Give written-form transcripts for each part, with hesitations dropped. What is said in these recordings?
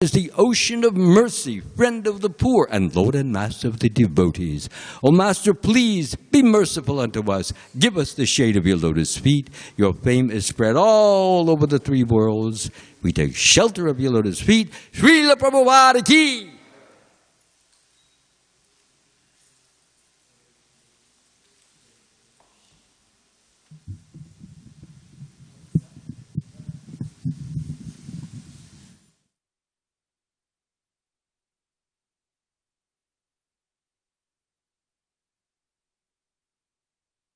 is the ocean of mercy, friend of the poor, and Lord and Master of the devotees. O Master, please be merciful unto us. Give us the shade of your lotus feet. Your fame is spread all over the three worlds. We take shelter of your lotus feet. Srila Prabhupada ki!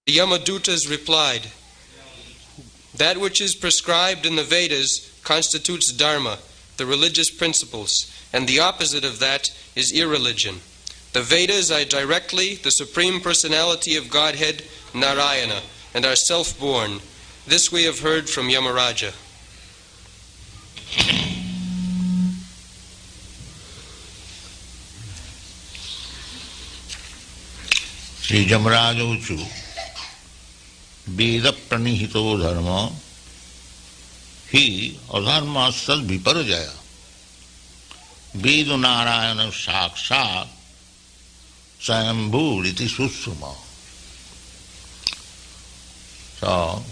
The Yamadutas replied, "That which is prescribed in the Vedas constitutes dharma, the religious principles, and the opposite of that is irreligion. The Vedas are directly the Supreme Personality of Godhead, Narayana, and are self-born. This we have heard from Yamaraja." Sri Yamaraja Uchu Veda pranihito dharma hi adharmasal viparjaya Vedu narayana sakshat sayambhu iti susuma. So,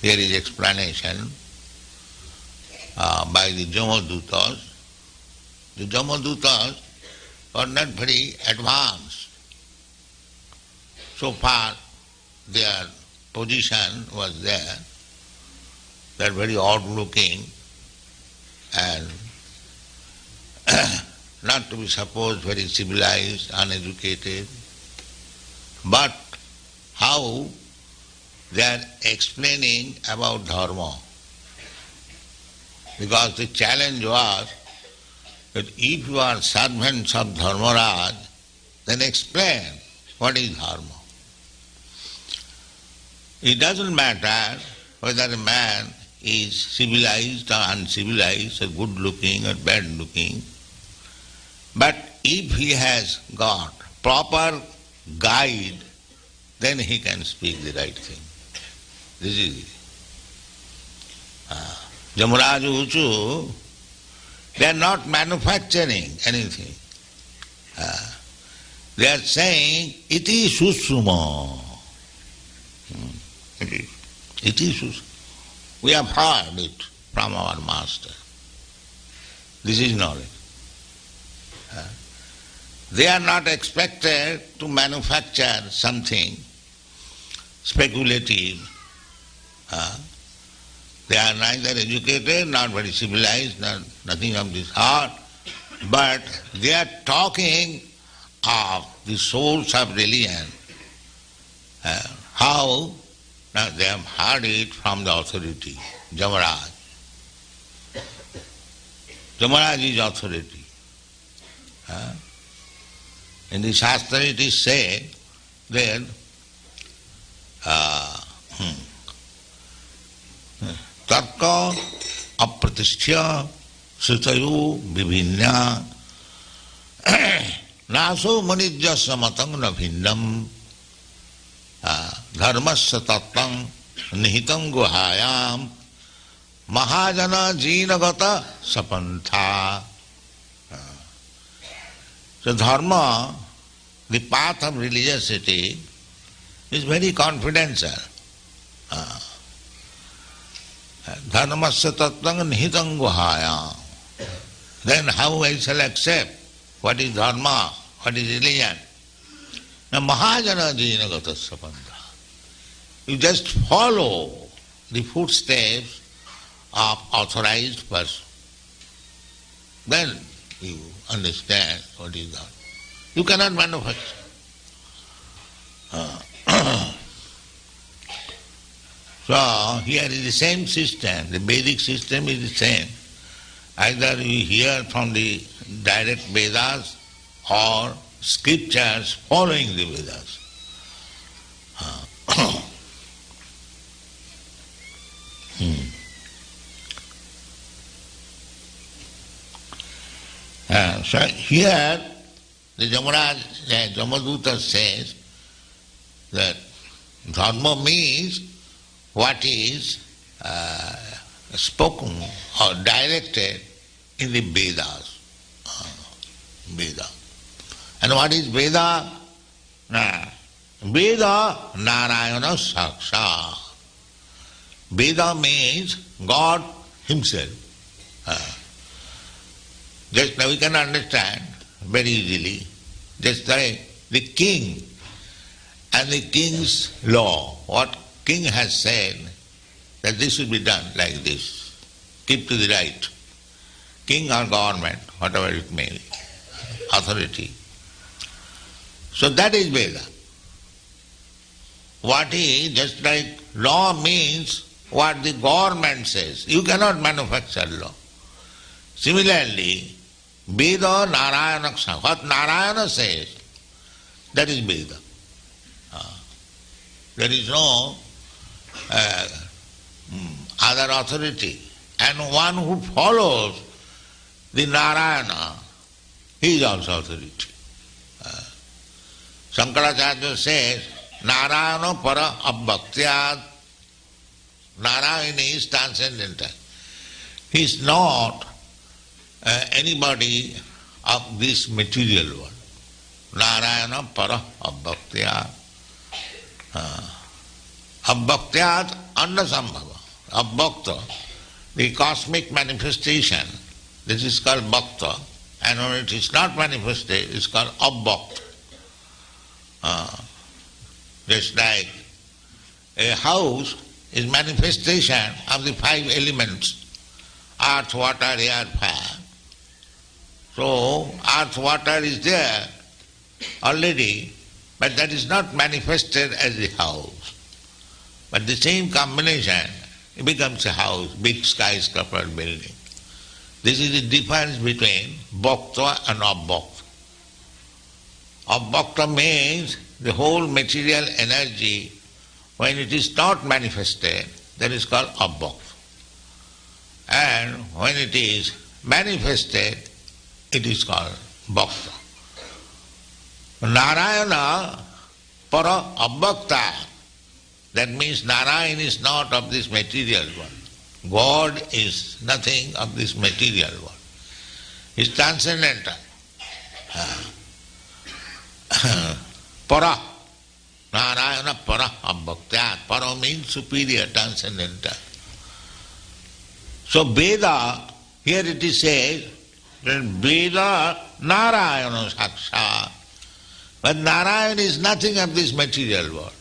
here is explanation by the Jamadutas. The Jamadutas are not very advanced. So far, their position was there. They are very odd looking and not to be supposed very civilized, uneducated. But how they are explaining about dharma? Because the challenge was that if you are servants of Dharmaraj, then explain what is dharma. It doesn't matter whether a man is civilized or uncivilized, or good looking or bad looking, but if he has got proper guide, then he can speak the right thing. This is it. Yamaraj Uchu, they are not manufacturing anything. They are saying, iti susuma. It is. We have heard it from our master. This is knowledge. They are not expected to manufacture something speculative. They are neither educated, not very civilized, nothing of this sort, but they are talking of the source of religion. How? Now they have heard it from the authority, Yamaraj. Yamaraj is authority. In the Shastra it is said that Tarka apratishya sutayo vivinna naso manijya samatang na bhinnam dharmasya tattvam nihitam guhayam mahajana jinagata sapantha. So dharma, the path of religiosity, is very confidential. Dharmasya tattvam nihitam guhayam. Then how I shall accept what is dharma, what is religion? Now mahajana jinagata sapantha. You just follow the footsteps of authorized person. Then you understand what is dharma. You cannot manufacture. So here is the same system, the Vedic system is the same. Either you hear from the direct Vedas or scriptures following the Vedas. So here the Jamaduta says that dharma means what is spoken or directed in the Vedas. Veda. And what is Veda? Veda Narayana Saksha. Veda means God Himself. Just now we can understand very easily, just like the king and the king's law. What king has said that this should be done like this. Keep to the right. King or government, whatever it may be, authority. So that is Veda. What is, just like law means what the government says. You cannot manufacture law. Similarly, Veda Narayana, what Narayana says, that is Veda. There is no other authority. And one who follows the Narayana, he is also authority. Shankaracharya says, Narayana para abhaktyat. Narayana is transcendental. He is not anybody of this material world. Narayana para abhaktyat. Abhaktyat annasambhava. Abhakta, the cosmic manifestation, this is called bhakta. And when it is not manifested, it is called abhakta. Just like a house is manifestation of the 5 elements, earth, water, air, fire. So, earth, water is there already, but that is not manifested as the house. But the same combination, it becomes a house, big skyscraper building. This is the difference between bhakta and abhakta. Abhakta means the whole material energy, when it is not manifested, that is called abhakta. And when it is manifested, it is called bhakta. Narayana para abhakta, that means Narayana is not of this material world. God is nothing of this material world. He is transcendental. Para. Narayana para abhaktyat. Para means superior, transcendental. So Veda, here it is said that Veda Narayana Saksha. But Narayana is nothing of this material world.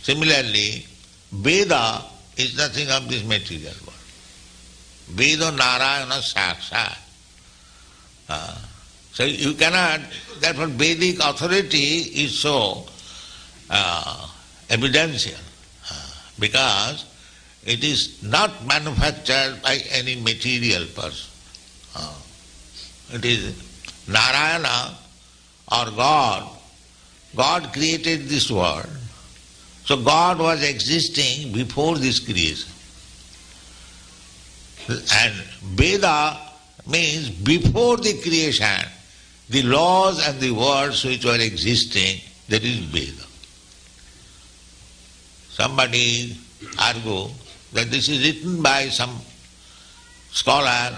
Similarly, Veda is nothing of this material world. Veda Narayana Saksha. So you cannot, therefore Vedic authority is so evidential because it is not manufactured by any material person. It is Narayana or God. God created this world. So God was existing before this creation. And Veda means before the creation, the laws and the words which were existing, that is Veda. Somebody argue that this is written by some scholar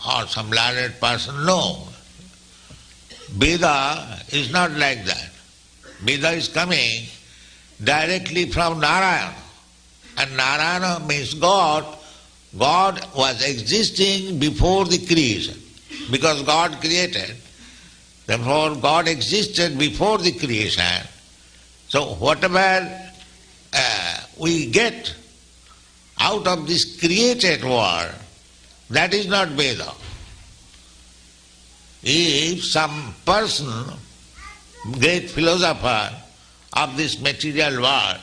or some learned person. No. Veda is not like that. Veda is coming directly from Narayana. And Narayana means God. God was existing before the creation. Because God created, therefore God existed before the creation. So whatever we get out of this created world, that is not Veda. If some person, great philosopher of this material world,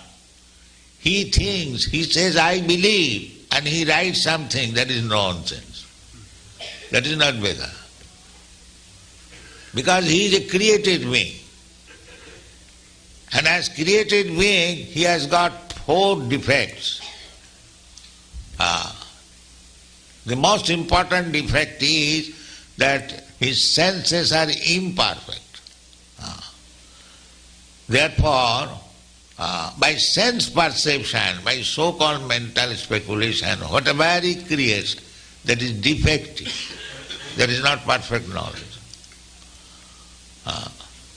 he thinks, he says, I believe, and he writes something, that is nonsense. That is not Veda. Because he is a created being. And as created being, he has got 4 defects. The most important defect is that his senses are imperfect. Therefore, by sense perception, by so-called mental speculation, whatever he creates, that is defective. That is not perfect knowledge.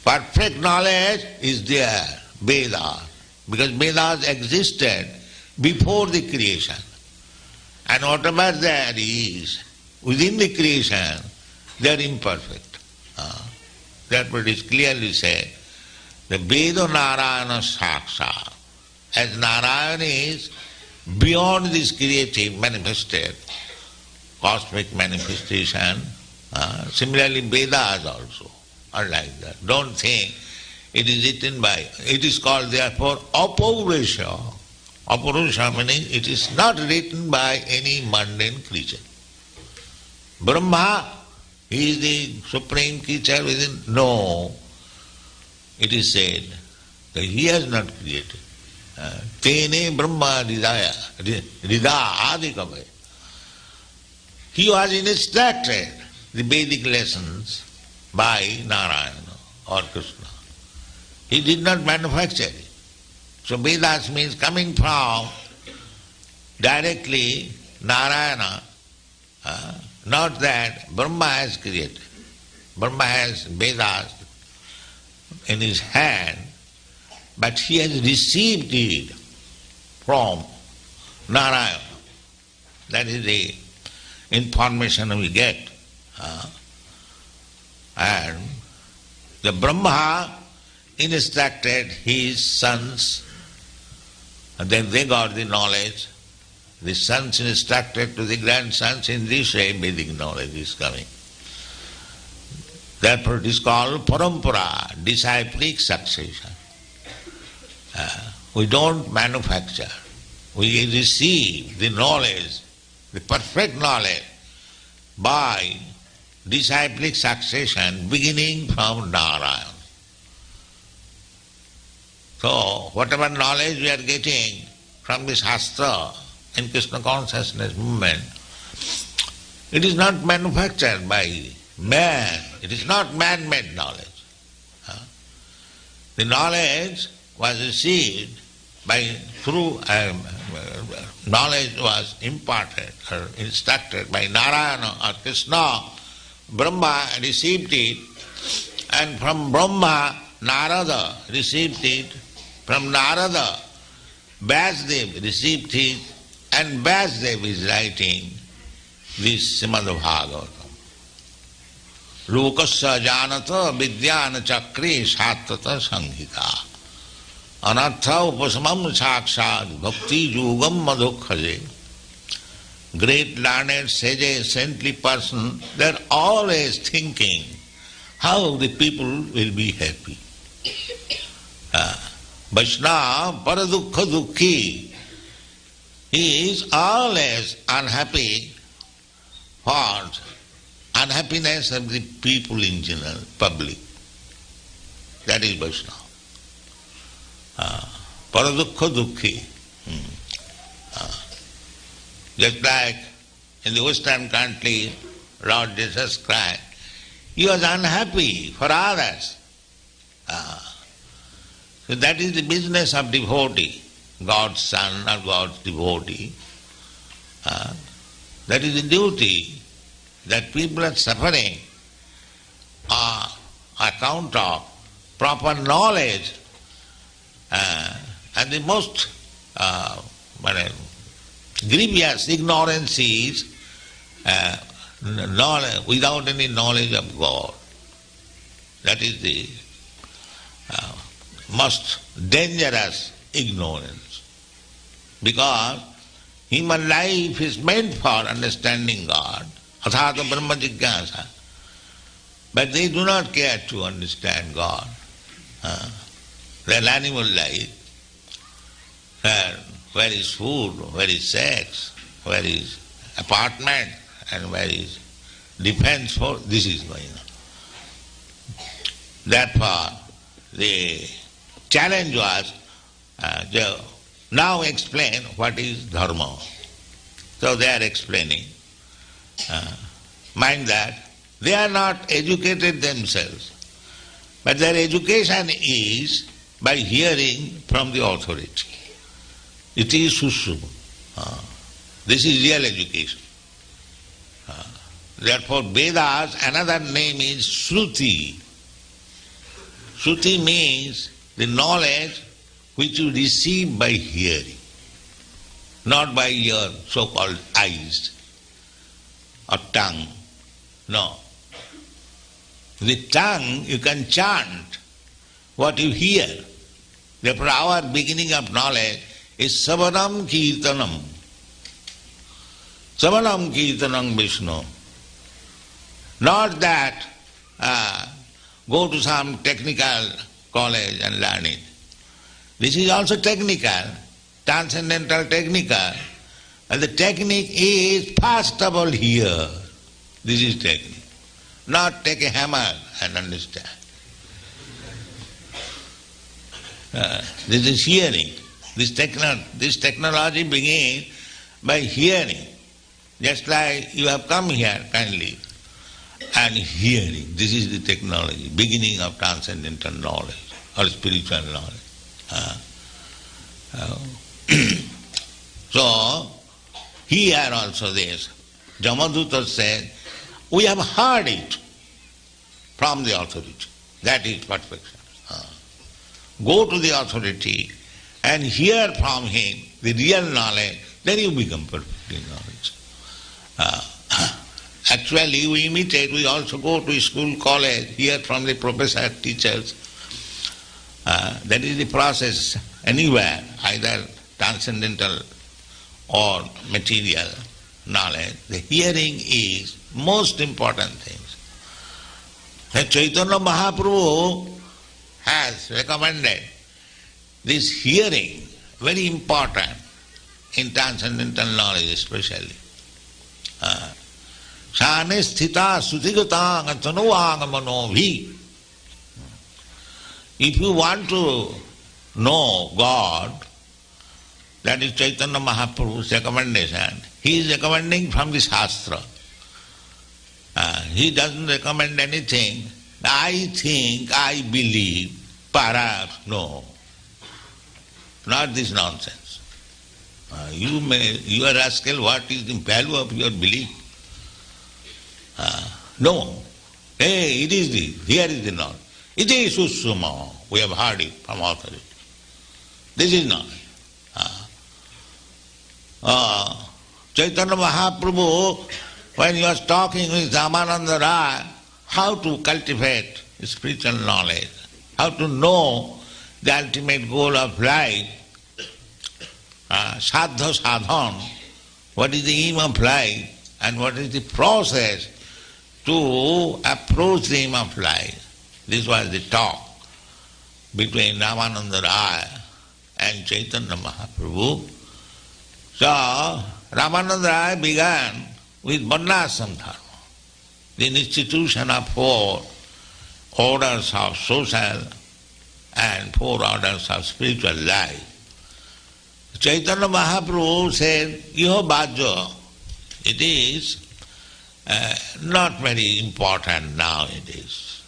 Perfect knowledge is there, Vedas, because Vedas existed before the creation. And whatever there is within the creation, they are imperfect. Therefore it is clearly said, the Veda Narayana Saksha, as Narayana is beyond this creative manifested, cosmic manifestation, similarly Vedas also are like that. Don't think it is written by, it is called therefore Apurusha. Apurusha meaning it is not written by any mundane creature. Brahma, he is the supreme creature within. No, it is said that he has not created. Tene Brahma Rida Adikavai. He was instructed the Vedic lessons by Narayana or Krishna. He did not manufacture it. So Vedas means coming from directly Narayana, not that Brahma has created. Brahma has Vedas in his hand, but he has received it from Narayana. That is the information we get. And the Brahma instructed his sons, and then they got the knowledge. The sons instructed to the grandsons. In this way Vedic knowledge is coming. Therefore it is called parampara, disciplic succession. We don't manufacture. We receive the knowledge, the perfect knowledge, by disciplic succession beginning from Narayana. So, whatever knowledge we are getting from the Shastra in Krishna consciousness movement, it is not manufactured by man. It is not man-made knowledge. The knowledge was received through knowledge was imparted or instructed by Narayana or Krishna. Brahma received it, and from Brahma Narada received it. From Narada, Vyasdev received it, and Vyasdev is writing this Srimad Bhagavatam. Lokasya janata vidyana chakre satata sanghita anartha upasamam sakshat bhakti yugam madhukhaje. Great learned sages, saintly person, they are always thinking how the people will be happy. Vaishnava paradukha dukhi, he is always unhappy for unhappiness of the people in general, public. That is Vaishnava. Paradukha dukhi. Just like in the Western country, Lord Jesus Christ, he was unhappy for others. So that is the business of devotee, God's son or God's devotee. That is the duty that people are suffering on account of proper knowledge, and the most grievous ignorance is knowledge, without any knowledge of God. That is the most dangerous ignorance. Because human life is meant for understanding God, athata brahma jigyasa. But they do not care to understand God. Their animal life, where is food, where is sex, where is apartment, and where is defense force, this is going on. Therefore, the challenge was now explain what is dharma. So they are explaining. Mind that they are not educated themselves, but their education is by hearing from the authority. It is susu. This is real education. Therefore Vedas, another name is Shruti. Shruti means the knowledge which you receive by hearing, not by your so-called eyes or tongue. No. The tongue you can chant what you hear. Therefore our beginning of knowledge is Savanam Kirtanam. Savanam Kirtanam Vishnu. Not that go to some technical college and learn it. This is also technical, transcendental technical. And the technique is first of all here. This is technique. Not take a hammer and understand. This is hearing. This technology begins by hearing. Just like you have come here kindly and hearing. This is the technology, beginning of transcendental knowledge or spiritual knowledge. So, here also this, Jamaduta said, we have heard it from the authority. That is perfection. Go to the authority and hear from him the real knowledge, then you become perfect in knowledge. Actually, we imitate, we also go to school, college, hear from the professor, teachers. That is the process anywhere, either transcendental or material knowledge. The hearing is most important thing. Chaitanya Mahaprabhu has recommended this hearing, very important in transcendental knowledge especially. Shane sthita sutigata tanuvaga manobhi. If you want to know God, that is Chaitanya Mahaprabhu's recommendation. He is recommending from the Shastra. He doesn't recommend anything. I think, I believe, perhaps, no. Not this nonsense. You are rascal, what is the value of your belief? No. Hey, it is this, here is the knowledge. It is Sushuma, we have heard it from authority. This is knowledge. Chaitanya Mahaprabhu, when he was talking with Ramananda Rai, how to cultivate spiritual knowledge, how to know the ultimate goal of life, sadha sadhan, what is the aim of life and what is the process to approach the aim of life. This was the talk between Ramananda Rai and Chaitanya Mahaprabhu. So, Ramananda Rai began with Varnashram Dharma, the institution of 4 orders of social and 4 orders of spiritual life. Chaitanya Mahaprabhu said, Iho Bhajya, it is not very important nowadays.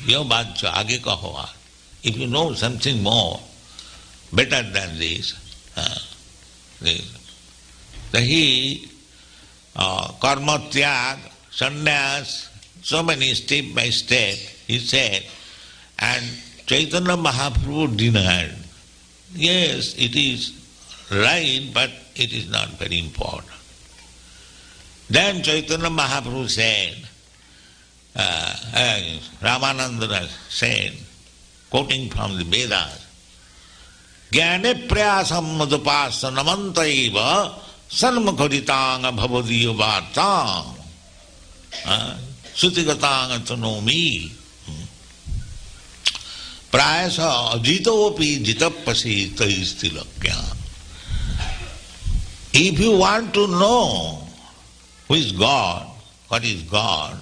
Iho Bhajya, age kaho. If you know something more, better than this, he karma tyag, sannyas, so many step by step, he said, and Chaitanya Mahaprabhu denied. Yes, it is right, but it is not very important. Then Chaitanya Mahaprabhu said, Ramananda said, quoting from the Vedas, Jnane prayasam madupasa namantaiva sarmakharitanga bhavadiyo vartam sutigatanga tanomi prayasa ajitopi jitapasi taistilakya. If you want to know who is God, what is God,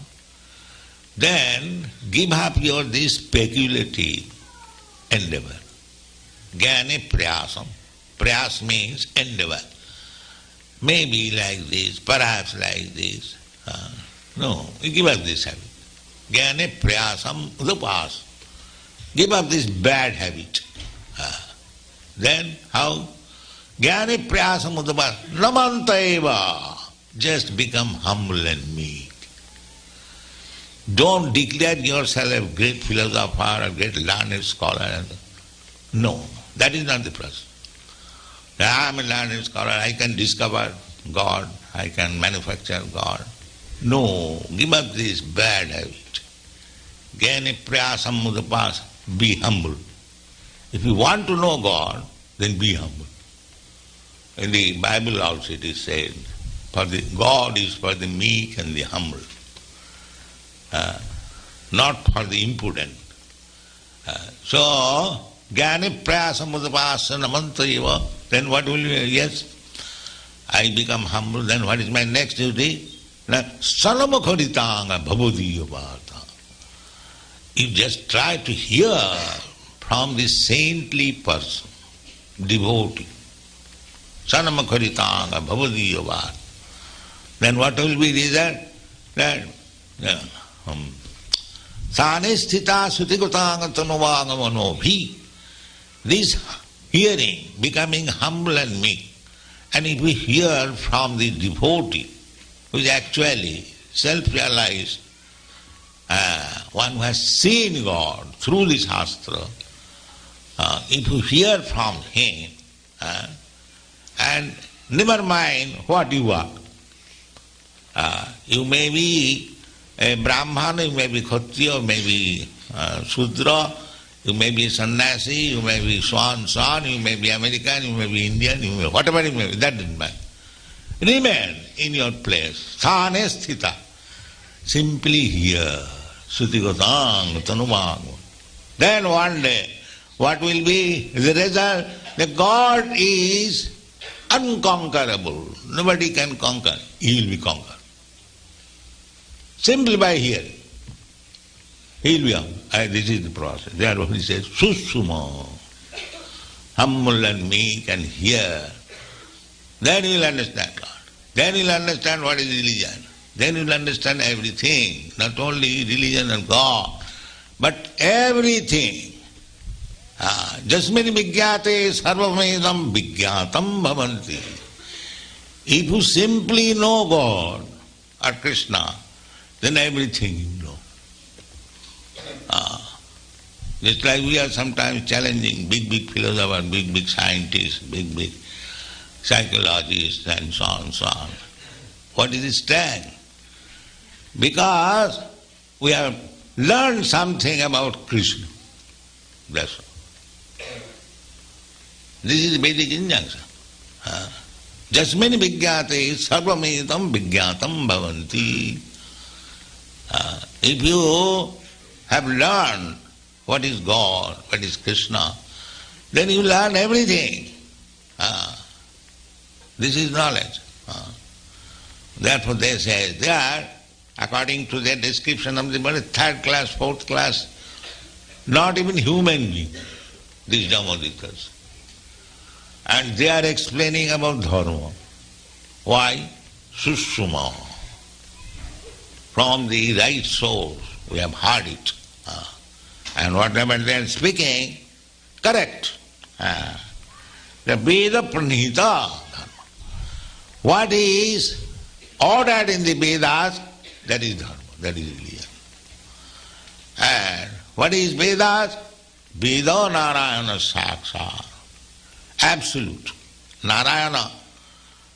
then give up your this speculative endeavor. Jnane prayasam. Prayas means endeavor. Maybe like this, perhaps like this. No, you give up this habit. Jnane prayasam udapas. Give up this bad habit. Then how? Jnane prayasam udapas. Namantaiva. just become humble and meek. Don't declare yourself a great philosopher, a great learned scholar. No, that is not the process. I am a learned scholar, I can discover God, I can manufacture God. No, give up this bad habit. Jnane prayasam mudapas, be humble. If you want to know God, then be humble. In the Bible also it is said, God is for the meek and the humble, not for the impudent. So, jnane prayasam mudapasana mantrayeva, then what will you, yes, I become humble, then what is my next duty? Salamakharitanga bhavadiyavata. You just try to hear from the saintly person, devotee. Salamakharitanga bhavadiyavata. Then what will be result? That Sane sthita sutigotanga tanuvanga manobhi. This hearing, becoming humble and meek. And if we hear from the devotee, who is actually self-realized, one who has seen God through the Shastra, if you hear from him, and never mind what you are, you may be a Brahmana, you may be Kshatriya, you may be Shudra, you may be sannyasi, you may be so and so on, you may be American, you may be Indian, you may, whatever you may be, that doesn't matter. Remain in your place, sthane sthita. Simply hear, sutigatang tanumang. Then one day, what will be the result? That God is unconquerable. Nobody can conquer. He will be conquered. Simply by hearing. He will be humble. This is the process. Therefore he says, Susuma. Humble and meek and hear. Then you will understand God. Then you will understand what is religion. Then you will understand everything. Not only religion and God, but everything. Jasmini vigyate sarvamedam vigyatam bhavanti. If you simply know God or Krishna, then everything you know. Just like we are sometimes challenging big philosophers, big scientists, big psychologists and so on. What is the stand? Because we have learned something about Krishna. That's all. This is Vedic injunction. Jasmini vigyate sarvamedam vigyatam bhavanti. If you have learned what is God, what is Krishna, then you learn everything. This is knowledge. Therefore they say they are, according to their description of the body, third class, fourth class, not even human being, these Dhammadhikas. And they are explaining about dharma. Why? Sushuma. From the right source, we have heard it. And whatever they are speaking, correct. The Veda Pranita dharma. What is ordered in the Vedas, that is dharma, that is religion. And what is Vedas? Veda Narayana Saksha. Absolute. Narayana,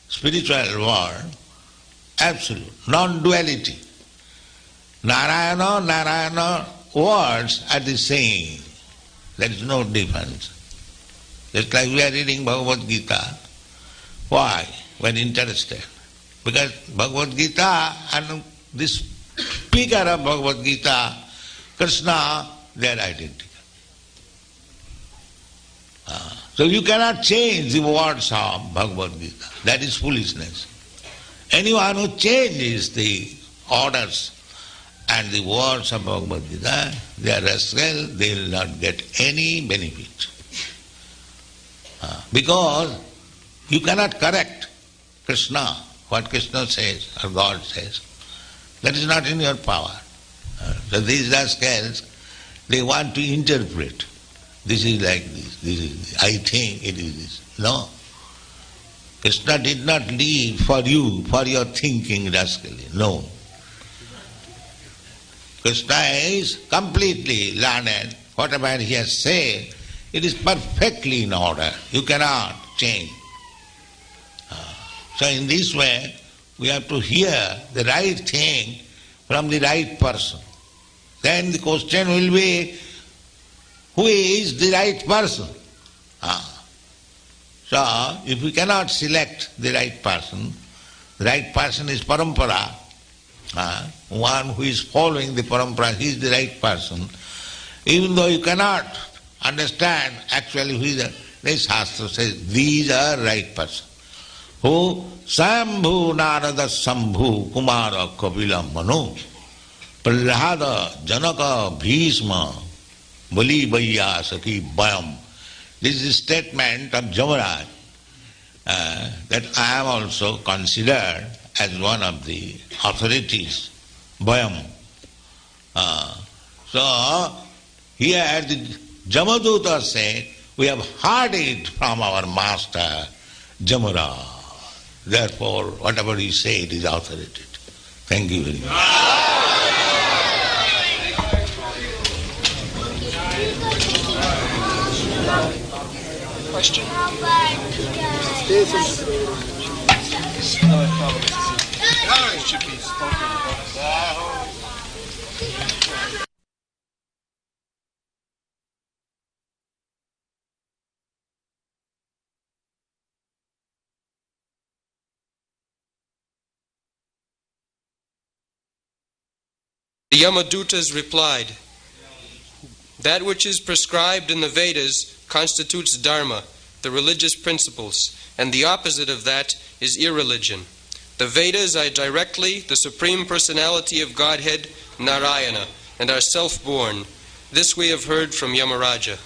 spiritual word, absolute, non-duality. Narayana words are the same. There is no difference. Just like we are reading Bhagavad Gita. Why? We are interested. Because Bhagavad Gita and this speaker of Bhagavad Gita, Krishna, they are identical. So you cannot change the words of Bhagavad Gita. That is foolishness. Anyone who changes the orders and the words of Bhagavad Gita, they are rascal, they will not get any benefit. Because you cannot correct Krishna, what Krishna says or God says. That is not in your power. So these rascals, they want to interpret. This is like this is, I think it is this. No. Krishna did not live for you, for your thinking rascally. No. Krishna is completely learned. Whatever he has said, it is perfectly in order. You cannot change. So in this way, we have to hear the right thing from the right person. Then the question will be, who is the right person? So, if we cannot select the right person is parampara. One who is following the parampara, he is the right person. Even though you cannot understand actually who is the Shastra says, these are right person. Who? Sambhu Narada Sambhu Kumara Kapila Manu Prahlada Janaka Bhishma Bali Vaiyasaki Bayam. This is a statement of Jamaraj that I am also considered as one of the authorities. Bayam. So here the Jamaduta said, we have heard it from our master Jamaraj. Therefore, whatever he said is authoritative. Thank you very much. Question? The Yamadutas replied, that which is prescribed in the Vedas constitutes dharma, the religious principles, and the opposite of that is irreligion. The Vedas are directly the Supreme Personality of Godhead, Narayana, and are self-born. This we have heard from Yamaraja.